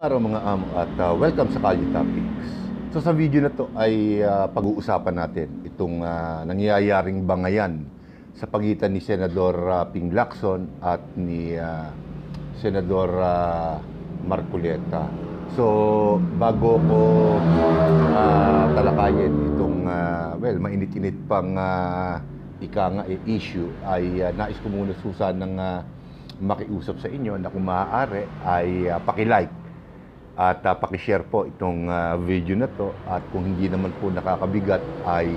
Araw mga amo at welcome sa Kalye Topics. So sa video na to ay pag-uusapan natin itong nangyayaring bangayan sa pagitan ni Senador Ping Lacson at ni Senador Marcoleta. So bago ko talakayin itong mainit-init pang issue ay nais ko muna susan ng makiusap sa inyo na kung maaari ay paki-like at paki-share po itong video na to, at kung hindi naman po nakakabigat ay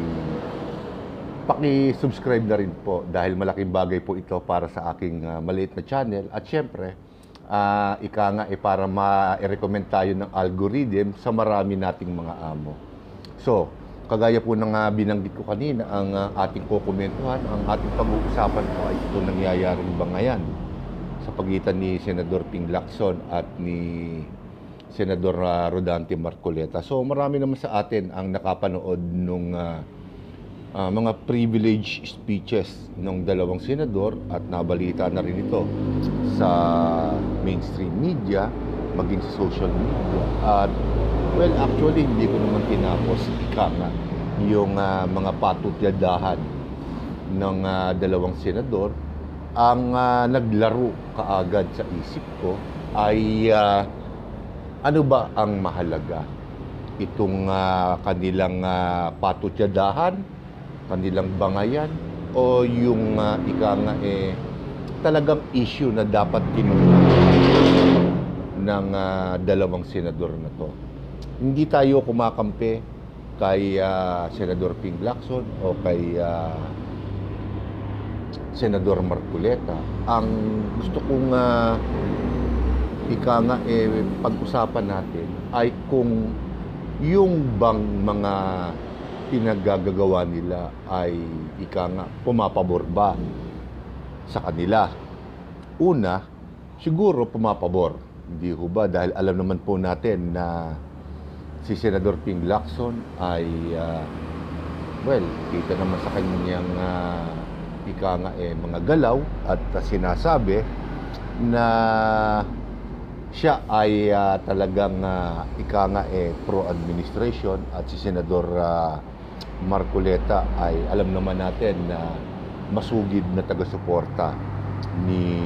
paki-subscribe na rin po dahil malaking bagay po ito para sa aking maliit na channel, at syempre para ma-recommend tayo ng algorithm sa marami nating mga amo. So kagaya po ng binanggit ko kanina, ang ating kukomentuhan, ang ating pag-uusapan po ay itong nangyayaring bangayan sa pagitan ni Senador Ping Lacson at ni Senador Rodante Marcoleta. So marami naman sa atin ang nakapanood nung mga privilege speeches ng dalawang senador, at nabalita na rin ito sa mainstream media, maging sa social media. At actually hindi ko naman tinapos yung mga patutyadahan ng dalawang senador. Ang naglaro kaagad sa isip ko ay ano ba ang mahalaga? Itong kanilang patutyadahan, kanilang bangayan, o yung talagang issue na dapat tinutukan ng dalawang senador na to. Hindi tayo kumakampi kay Senador Ping Lacson o kay Senador Marcoleta. Ang gusto kong pag-usapan natin ay kung yung bang mga pinagagagawa nila ay pumapabor ba sa kanila. Una, siguro pumapabor. Hindi ho ba? Dahil alam naman po natin na si Senador Ping Lacson ay kita naman sa kanyang mga galaw at sinasabi na siya ay talagang pro-administration, at si Senador Marcoleta ay alam naman natin na masugid na taga-suporta ni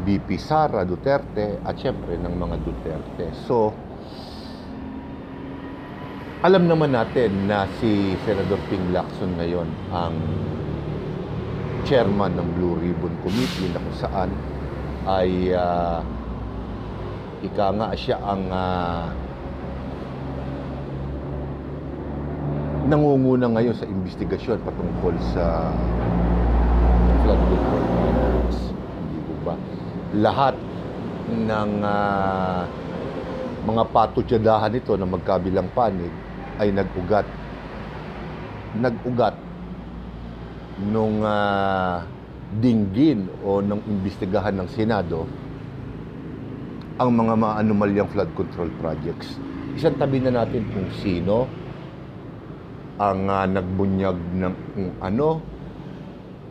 VP Sara Duterte at syempre ng mga Duterte. So alam naman natin na si Senador Ping Lacson ngayon ang chairman ng Blue Ribbon Committee, na kung saan ay siya ang nangunguna ngayon sa investigasyon patungkol sa flood control projects. Hindi ko ba? Lahat ng mga patutyadahan nito na magkabilang panig ay nag-ugat nung dinggin o nung imbestigahan ng Senado ang mga maanomalyang flood control projects. Isang tabi na natin kung sino ang nagbunyag ng ano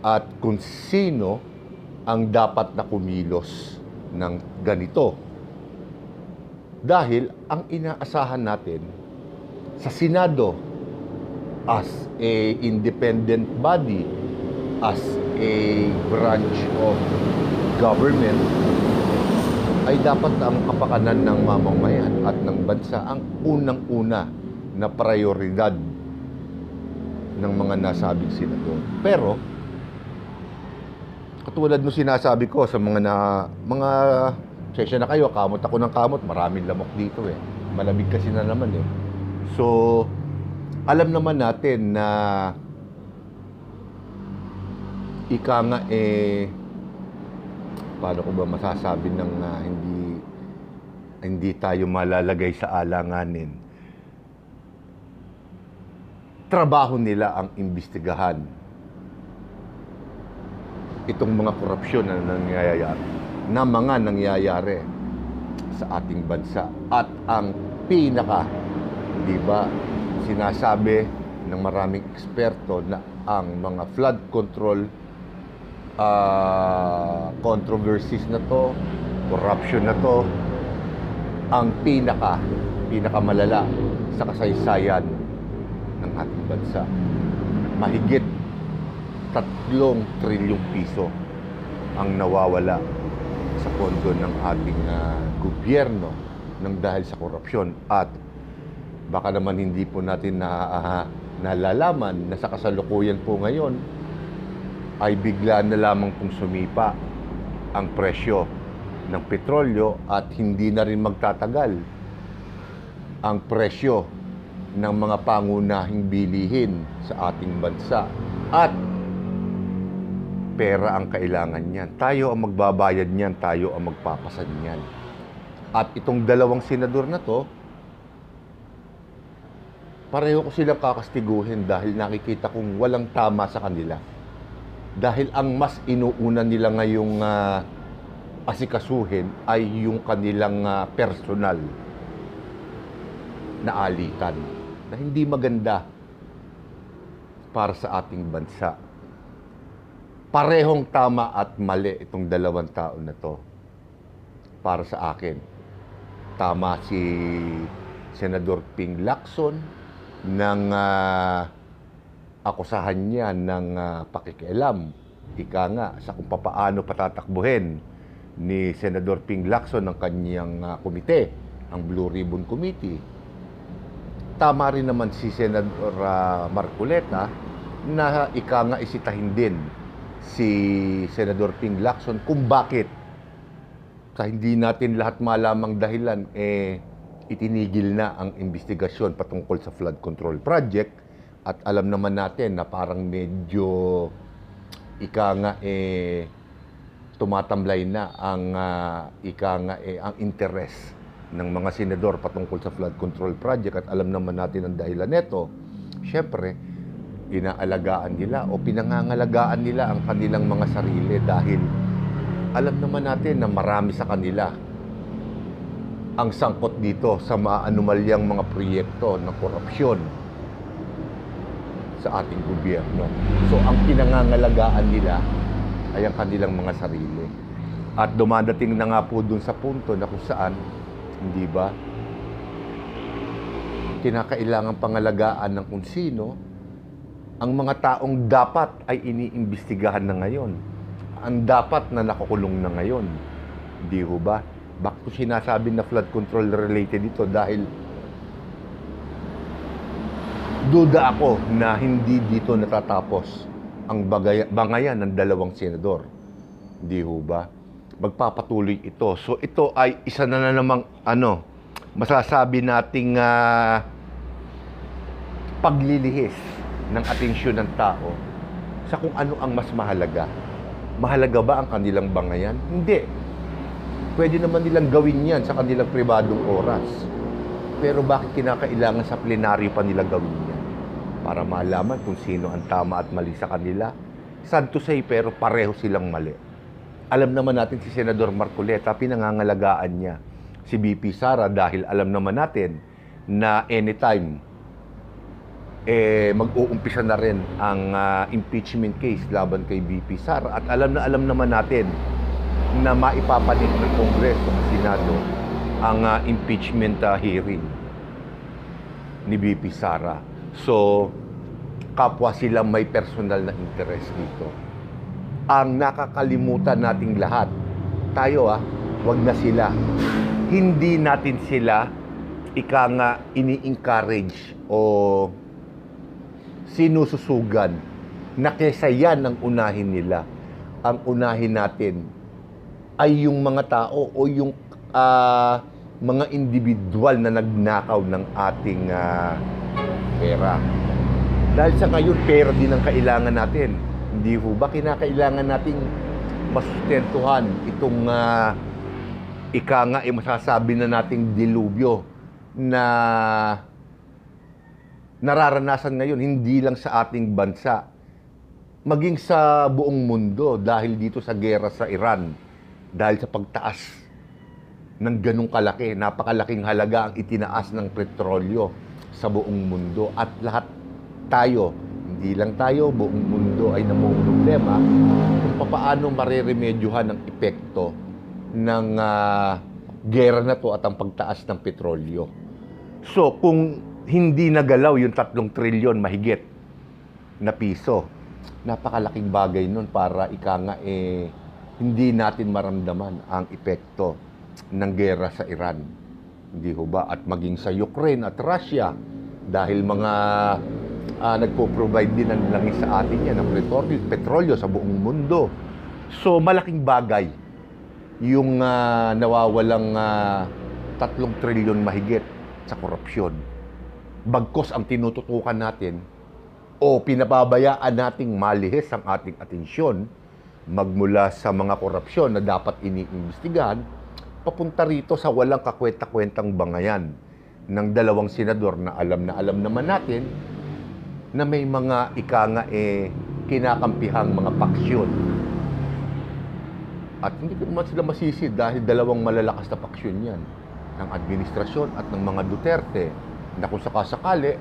at kung sino ang dapat na kumilos ng ganito. Dahil ang inaasahan natin sa Senado as a independent body, as a branch of government, ay dapat ang kapakanan ng mamamayan at ng bansa ang unang-una na prioridad ng mga nasabing senador. Pero katulad ng sinasabi ko sa mga session na kayo, kamot ako ng kamot, maraming lamok dito malamig kasi na naman So alam naman natin na paano ko ba masasabi ng hindi tayo malalagay sa alanganin. Trabaho nila ang imbestigahan itong mga korupsyon na mga nangyayari sa ating bansa. At ang sinasabi ng maraming eksperto na ang mga flood control controversies na to, corruption na to, ang pinakamalala sa kasaysayan ng ating bansa. Mahigit 3 trilyong piso ang nawawala sa pondo ng ating gobyerno nang dahil sa korupsyon. At baka naman hindi po natin nalalaman na sa kasalukuyan po ngayon ay bigla na lamang pong sumipa ang presyo ng petrolyo at hindi na rin magtatagal ang presyo ng mga pangunahing bilihin sa ating bansa. At pera ang kailangan niyan. Tayo ang magbabayad niyan, tayo ang magpapasan niyan. At itong dalawang senador na to, pareho ko silang kakastiguhin dahil nakikita kong walang tama sa kanila. Dahil ang mas inuuna nila ngayong asikasuhin ay yung kanilang personal na alitan na hindi maganda para sa ating bansa. Parehong tama at mali itong dalawang tao na to para sa akin. Tama si Senador Ping Lacson nang akusahan niya ng pakikialam, ika nga, sa kung paano patatakbuhin ni Senador Ping Lacson ng kanyang komite, ang Blue Ribbon Committee. Tama rin naman si Senador Marcoleta na ika nga isitahin din si Senador Ping Lacson kung bakit sa hindi natin lahat malamang dahilan itinigil na ang investigasyon patungkol sa flood control project. At alam naman natin na parang medyo tumatamlay na ang ang interes ng mga senador patungkol sa flood control project. At alam naman natin ang dahilan nito. Siyempre, inaalagaan nila o pinangangalagaan nila ang kanilang mga sarili dahil alam naman natin na marami sa kanila ang sangkot dito sa maanumalyang mga proyekto ng korupsyon sa ating gobyerno. So, ang pinangangalagaan nila ay ang kanilang mga sarili. At dumadating na nga po dun sa punto na kung saan, hindi ba, kinakailangan pangalagaan ng kung sino ang mga taong dapat ay iniimbestigahan na ngayon. Ang dapat na nakukulong na ngayon. Hindi ho ba? Bakit ko sinasabi na flood control related ito? Dahil duda ako na hindi dito natatapos ang bangayan ng dalawang senador. Hindi ho ba? Magpapatuloy ito. So ito ay isa na namang masasabi nating paglilihis ng atensyon ng tao sa kung ano ang mas mahalaga. Mahalaga ba ang kanilang bangayan? Hindi. Pwede naman nilang gawin yan sa kanilang pribadong oras. Pero bakit kinakailangan sa plenaryo pa nila gawin yan? Para malaman kung sino ang tama at mali sa kanila. Sad to say, pero pareho silang mali. Alam naman natin si Senador Marcoleta, pinangangalagaan niya si BP Sara dahil alam naman natin na anytime mag-uumpisa na rin ang impeachment case laban kay BP Sara. At alam naman natin na maipapanig ng Kongreso at Senado ang impeachment hearing ni BP Sara. So, kapwa sila may personal na interest dito. Ang nakakalimutan nating lahat, tayo wag na sila. Hindi natin sila ini-encourage o sinususugan na kesa yan ang unahin nila. Ang unahin natin ay yung mga tao o yung mga individual na nagnakaw ng ating pera. Dahil sa ngayon, pera din ang kailangan natin. Hindi ho ba kinakailangan nating masustentuhan itong masasabi na nating dilubyo na nararanasan ngayon, hindi lang sa ating bansa, maging sa buong mundo dahil dito sa gera sa Iran, dahil sa pagtaas ng ganung kalaki, napakalaking halaga ang itinaas ng petrolyo sa buong mundo. At lahat tayo, hindi lang tayo, buong mundo ay namumroblema kung paano mareremedyohan ang epekto ng gera na to at ang pagtaas ng petrolyo. So, kung hindi nagalaw yung 3 trilyon mahigit na piso, napakalaking bagay nun para hindi natin maramdaman ang epekto ng gera sa Iran. Hindi ho ba? At maging sa Ukraine at Russia, dahil mga nagpo-provide din ng langis sa atin yan, ng petrolyo sa buong mundo. So, malaking bagay yung nawawalang 3 trilyon mahigit sa korupsyon. Bagkos ang tinututukan natin o pinababayaan nating malihis ang ating atensyon magmula sa mga korupsyon na dapat iniimbestigahan papunta rito sa walang kakwenta-kwentang bangayan ng 2 senador na alam naman natin na may mga kinakampihang mga paksyon. At hindi ko naman sila masisi dahil 2 malalakas na paksyon yan, ng administrasyon at ng mga Duterte, na kung sakasakali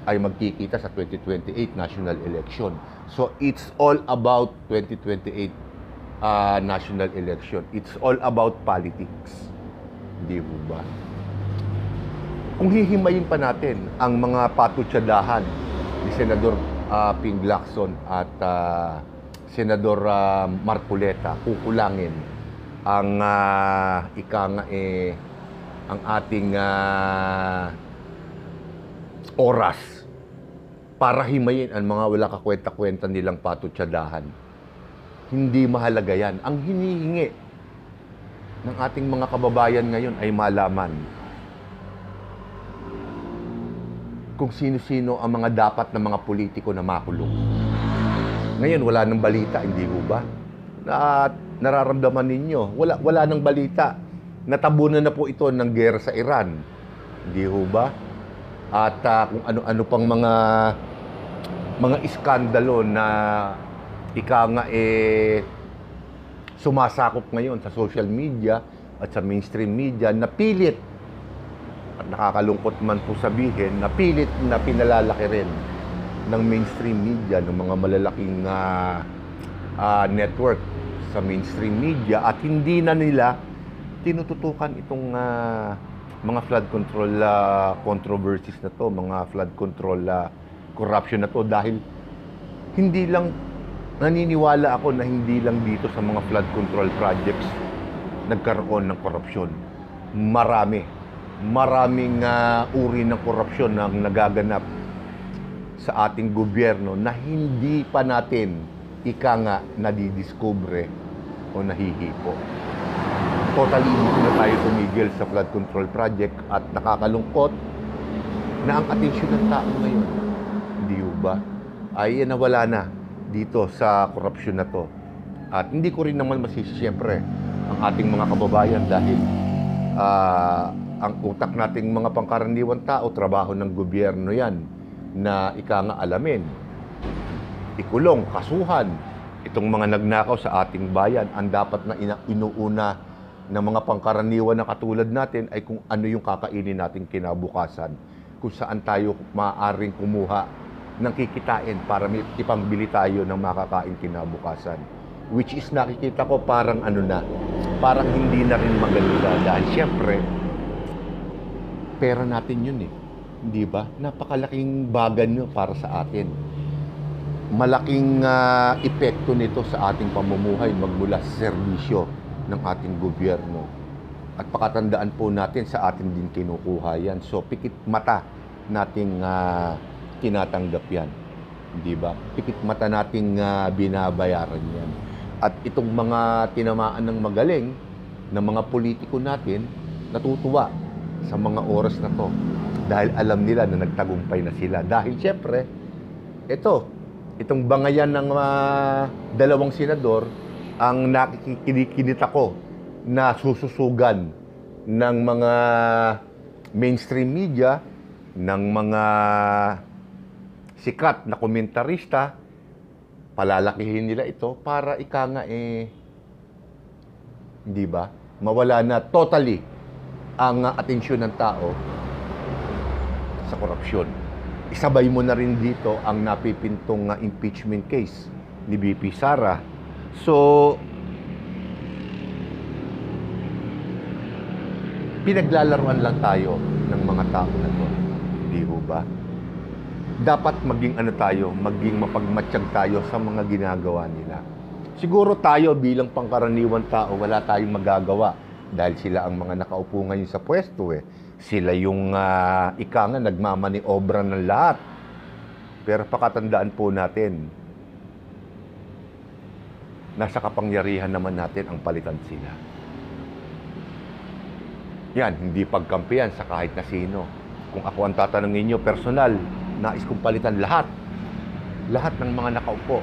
ay magkikita sa 2028 national election. So it's all about 2028 national election. It's all about politics. Hindi ba? Kung hihimayin pa natin ang mga patutsadahan ni Senador Ping Lacson at Senador Marcoleta, kukulangin ang ang ating oras para himayin ang mga wala kakwenta-kwenta nilang patutsadahan. Hindi mahalaga yan. Ang hinihingi ng ating mga kababayan ngayon ay malaman kung sino-sino ang mga dapat na mga politiko na makulong. Ngayon, wala nang balita, hindi ho ba? Nararamdaman ninyo, wala nang balita. Natabunan na po ito ng gera sa Iran. Hindi ho ba? At kung ano-ano pang mga iskandalo na sumasakop ngayon sa social media at sa mainstream media na pilit, at nakakalungkot man po sabihin, na pilit na pinalalaki rin ng mainstream media, ng mga malalaking network sa mainstream media, at hindi na nila tinututukan itong mga flood control controversies na to, mga flood control corruption na to, dahil hindi lang naniniwala ako na hindi lang dito sa mga flood control projects nagkaroon ng korupsyon. Maraming uri ng korupsyon ang nagaganap sa ating gobyerno na hindi pa natin nadidiskubre o nahihipo. Totally hindi na tayo tumigil sa flood control project, at nakakalungkot na ang atensyon ng tao ngayon, hindi ba, ay nawala na dito sa korupsyon na to. At hindi ko rin naman masisi siyempre ang ating mga kababayan dahil ang utak nating mga pangkaraniwang tao, trabaho ng gobyerno yan na alamin, ikulong, kasuhan itong mga nagnakaw sa ating bayan. Ang dapat na inuuna ng mga pangkaraniwan na katulad natin ay kung ano yung kakainin nating kinabukasan, kung saan tayo maaaring kumuha ng kikitain para ipambili tayo ng makakain kinabukasan. Which is nakikita ko parang parang hindi na rin maganda dahil siyempre pera natin yun Hindi ba? Napakalaking bagay nyo para sa atin. Malaking epekto nito sa ating pamumuhay magmula sa serbisyo ng ating gobyerno. At pakatandaan po natin sa atin din kinukuha yan. So, pikit mata nating tinatanggap yan. Hindi ba? Pikit mata nating binabayaran yan. At itong mga tinamaan ng magaling na mga politiko natin, natutuwa sa mga oras na to. Dahil alam nila na nagtagumpay na sila. Dahil siyempre, itong bangayan ng 2 senador, ang nakikinita ko na sususugan ng mga mainstream media, ng mga sikat na komentarista, palalakihin nila ito para hindi ba, mawala na totally ang atensyon ng tao sa korupsyon. Isabay mo na rin dito ang napipintong impeachment case ni VP Sara. So, Pinaglalaruan lang tayo ng mga tao na to. Hindi ho ba? Dapat maging ano tayo, maging mapagmatsyag tayo sa mga ginagawa nila. Siguro tayo bilang pangkaraniwan tao, wala tayong magagawa dahil sila ang mga nakaupo ngayon sa pwesto eh. Sila yung ika nga nagmamaniobra ng lahat. Pero pakatandaan po natin, nasa kapangyarihan naman natin ang palitan sila. Yan, hindi pagkampiyan sa kahit na sino. Kung ako ang tatanungin nyo, personal, nais kong palitan lahat. Lahat ng mga nakaupo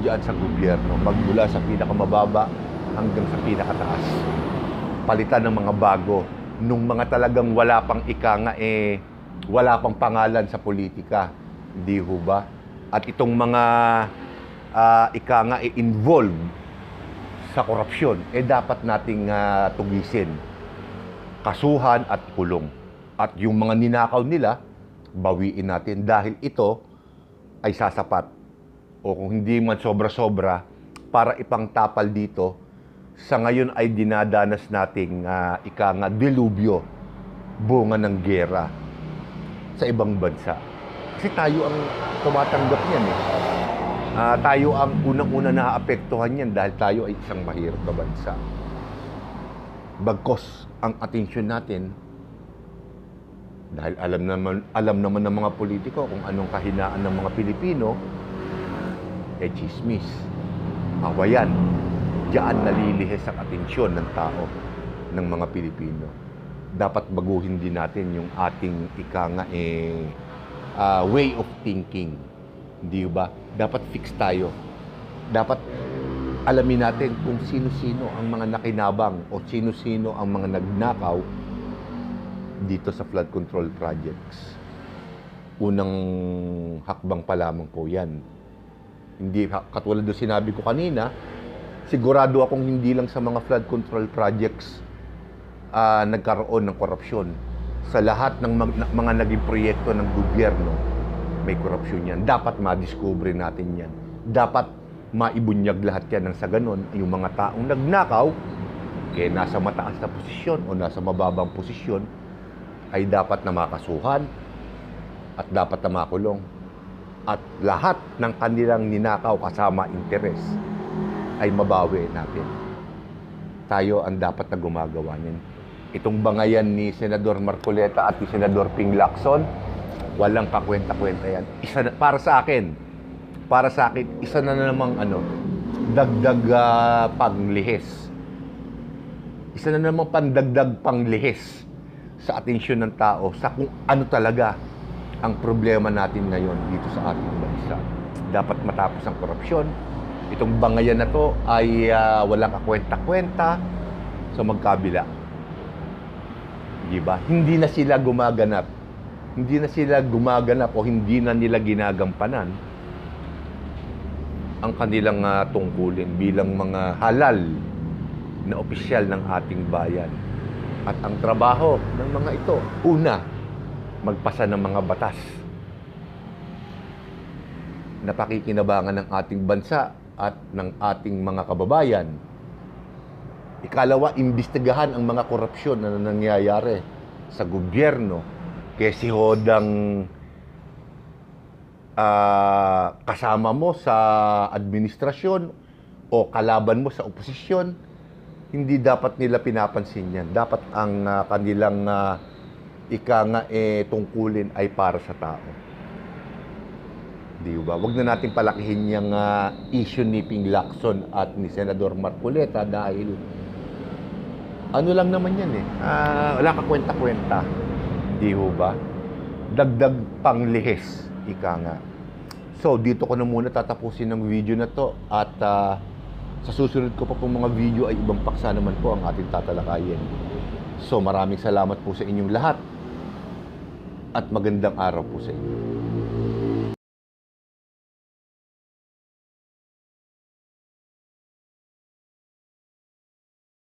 diyan sa gobyerno, magmula sa pinakamababa hanggang sa pinakataas. Palitan ng mga bago, nung mga talagang wala pang ika nga wala pang pangalan sa politika. Hindi ho ba? At itong mga ika nga involved sa korupsyon, dapat nating tugisin. Kasuhan at kulong. At yung mga ninakaw nila, bawiin natin dahil ito ay sasapat. O kung hindi man sobra-sobra, para ipangtapal dito, sa ngayon ay dinadanas nating ika nga delubyo, bunga ng gera sa ibang bansa. Kasi tayo ang tumatanggap niyan eh. Tayo ang unang-una naapektuhan yan dahil tayo ay isang mahirap na bansa. Bagkos ang atensyon natin, dahil alam naman ng mga politiko kung anong kahinaan ng mga Pilipino, chismis, awayan, diyan nalilihis ang atensyon ng tao, ng mga Pilipino. Dapat baguhin din natin yung ating ika nga way of thinking. Hindi ba? Dapat fix tayo. Dapat alamin natin kung sino-sino ang mga nakinabang o sino-sino ang mga nagnakaw dito sa flood control projects. Unang hakbang pa lamang po yan. Hindi, katulad doon sinabi ko kanina, sigurado akong hindi lang sa mga flood control projects nagkaroon ng korupsyon. Sa lahat ng mga naging proyekto ng gobyerno, may korupsyon yan. Dapat madiscover natin yan. Dapat maibunyag lahat yan ng sa ganon. Yung mga taong nagnakaw, kaya nasa mataas na posisyon o nasa mababang posisyon, ay dapat na makasuhan at dapat na makulong. At lahat ng kanilang ninakaw kasama interes ay mabawi natin. Tayo ang dapat na gumagawa niyan. Itong bangayan ni Senador Marcoleta at ni Senador Ping Lacson, walang kakwenta-kwenta yan. Para sa akin, isa na namang dagdag panglihis. Isa na namang pandagdag panglihis sa atensyon ng tao sa kung ano talaga ang problema natin ngayon dito sa ating bansa. Dapat matapos ang korupsyon. Itong bangayan na to ay walang kakwenta-kwenta sa magkabila. Diba? Hindi na sila gumaganap. Hindi na sila gumaganap o hindi na nila ginagampanan ang kanilang tungkulin bilang mga halal na opisyal ng ating bayan. At ang trabaho ng mga ito, una, magpasa ng mga batas na pakikinabangan ng ating bansa at ng ating mga kababayan. Ikalawa, imbestigahan ang mga korupsyon na nangyayari sa gobyerno. Kaya si Hodang kasama mo sa administrasyon o kalaban mo sa oposisyon, hindi dapat nila pinapansin yan. Dapat ang kanilang ika nga tungkulin ay para sa tao. Di ba? Huwag na natin palakihin yung issue ni Ping Lacson at ni Senador Marcoleta dahil ano lang naman yan wala ka kwenta-kwenta. Di ba? Dagdag panglihis, ika nga. So, dito ko na muna tatapusin ng video na to at sa susunod ko pa pong mga video ay ibang paksa naman po ang ating tatalakayin. So, maraming salamat po sa inyong lahat at magandang araw po sa inyo.